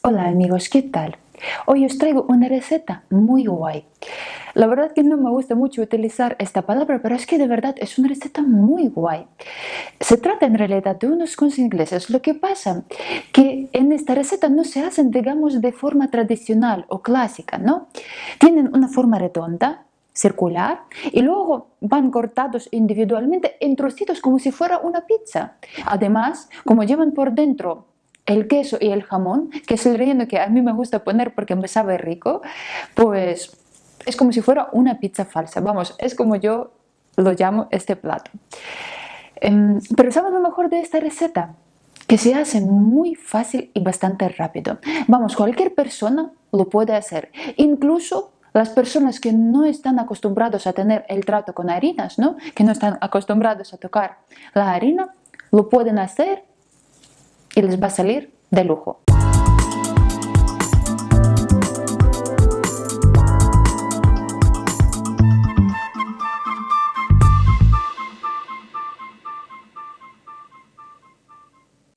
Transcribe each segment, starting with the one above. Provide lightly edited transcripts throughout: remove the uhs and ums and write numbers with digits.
Hola amigos, ¿qué tal? Hoy os traigo una receta muy guay. La verdad que no me gusta mucho utilizar esta palabra, pero es que de verdad es una receta muy guay. Se trata en realidad de unos scones ingleses. Lo que pasa que en esta receta no se hacen, digamos, de forma tradicional o clásica, ¿no? Tienen una forma redonda, circular, y luego van cortados individualmente en trocitos como si fuera una pizza. Además, como llevan por dentro el queso y el jamón, que es el relleno que a mí me gusta poner porque me sabe rico, pues es como si fuera una pizza falsa. Vamos, es como yo lo llamo este plato. Pero ¿sabes lo mejor de esta receta? Que se hace muy fácil y bastante rápido. Vamos, cualquier persona lo puede hacer. Incluso las personas que no están acostumbrados a tener el trato con harinas, ¿no? Que no están acostumbrados a tocar la harina, lo pueden hacer y les va a salir de lujo.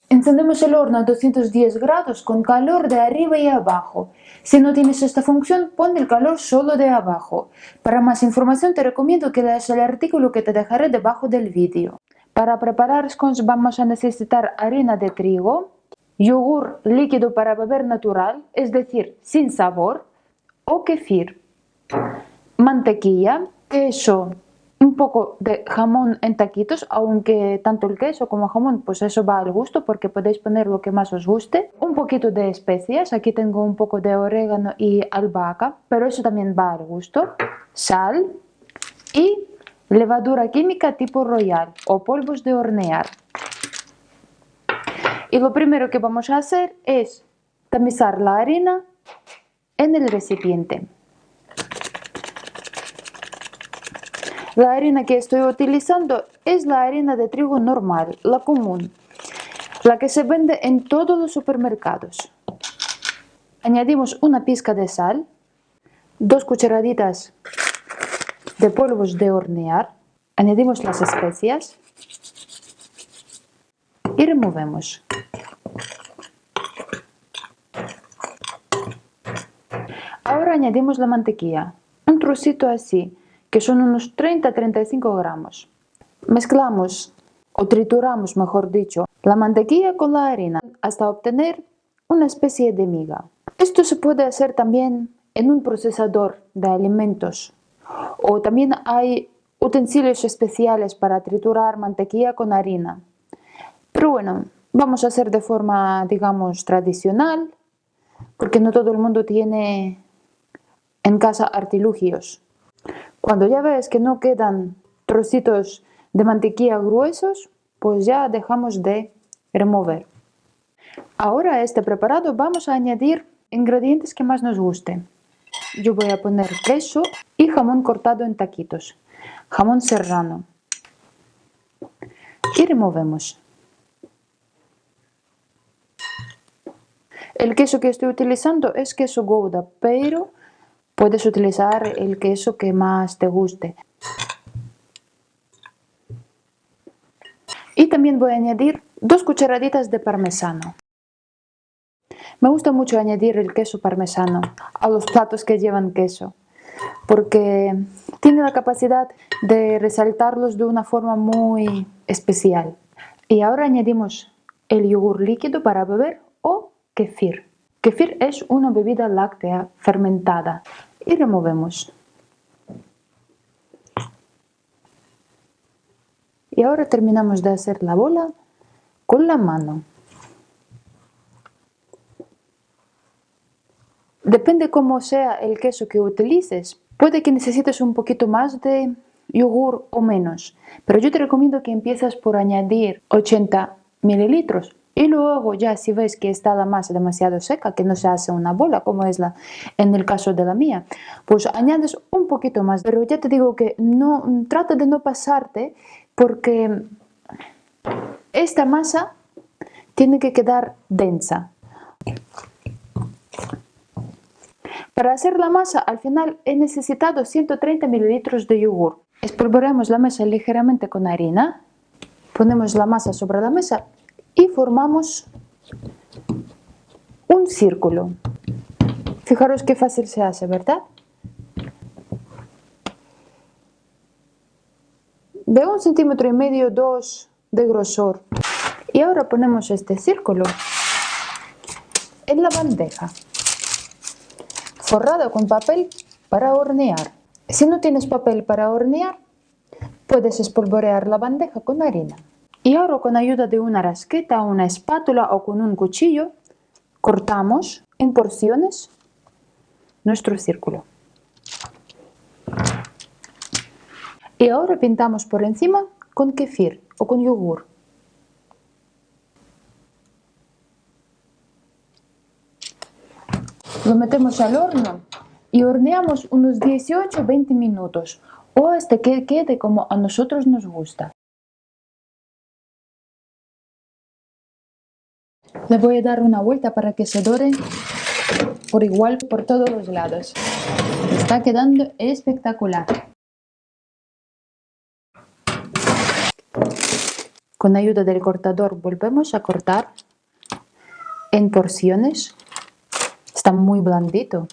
Encendemos el horno a 210 grados con calor de arriba y abajo. Si no tienes esta función, pon el calor solo de abajo. Para más información te recomiendo que leas el artículo que te dejaré debajo del vídeo. Para preparar scones vamos a necesitar harina de trigo, yogur líquido para beber natural, es decir, sin sabor, o kefir, mantequilla, queso, un poco de jamón en taquitos, aunque tanto el queso como el jamón, pues eso va al gusto porque podéis poner lo que más os guste. Un poquito de especias, aquí tengo un poco de orégano y albahaca, pero eso también va al gusto. Sal y levadura química tipo Royal o polvos de hornear. Y lo primero que vamos a hacer es tamizar la harina en el recipiente. La harina que estoy utilizando es la harina de trigo normal, la común, la que se vende en todos los supermercados. Añadimos una pizca de sal, 2 cucharaditas de polvos de hornear, añadimos las especias y removemos. Ahora añadimos la mantequilla, un trocito así, que son unos 30-35 gramos. Mezclamos o trituramos, mejor dicho, la mantequilla con la harina hasta obtener una especie de miga. Esto se puede hacer también en un procesador de alimentos o también hay utensilios especiales para triturar mantequilla con harina. Pero bueno, vamos a hacer de forma, digamos, tradicional, porque no todo el mundo tiene en casa artilugios. Cuando ya ves que no quedan trocitos de mantequilla gruesos, pues ya dejamos de remover. Ahora a este preparado vamos a añadir ingredientes que más nos gusten. Yo voy a poner queso y jamón cortado en taquitos, jamón serrano. Y removemos. El queso que estoy utilizando es queso Gouda, pero puedes utilizar el queso que más te guste. Y también voy a añadir 2 cucharaditas de parmesano. Me gusta mucho añadir el queso parmesano a los platos que llevan queso, porque tiene la capacidad de resaltarlos de una forma muy especial. Y ahora añadimos el yogur líquido para beber o kefir. Kefir es una bebida láctea fermentada y removemos. Y ahora terminamos de hacer la bola con la mano. Depende cómo sea el queso que utilices. Puede que necesites un poquito más de yogur o menos, pero yo te recomiendo que empieces por añadir 80 mililitros y luego ya si ves que está la masa demasiado seca, que no se hace una bola como es en el caso de la mía, pues añades un poquito más. Pero ya te digo que no, trata de no pasarte porque esta masa tiene que quedar densa. Para hacer la masa, al final he necesitado 130 mililitros de yogur. Espolvoreamos la mesa ligeramente con harina, ponemos la masa sobre la mesa y formamos un un círculo. Fijaros qué fácil se hace, ¿verdad? De 1,5 centímetros, 2 de grosor. Y ahora ponemos este círculo en la bandeja, forrado con papel para hornear. Si no tienes papel para hornear, puedes espolvorear la bandeja con harina. Y ahora con ayuda de una rasqueta, una espátula o con un cuchillo, cortamos en porciones nuestro círculo. Y ahora pintamos por encima con kefir o con yogur. Lo metemos al horno y horneamos unos 18-20 minutos o hasta que quede como a nosotros nos gusta. Le voy a dar una vuelta para que se dore por igual por todos los lados. Está quedando espectacular. Con ayuda del cortador volvemos a cortar en porciones. Está muy blandito.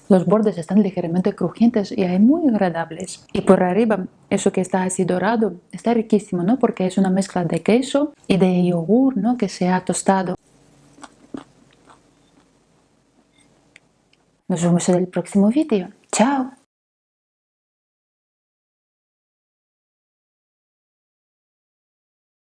Los bordes están ligeramente crujientes y muy agradables. Y por arriba, eso que está así dorado, está riquísimo, ¿no? Porque es una mezcla de queso y de yogur, ¿no? Que se ha tostado. Nos vemos en el próximo vídeo. ¡Chao!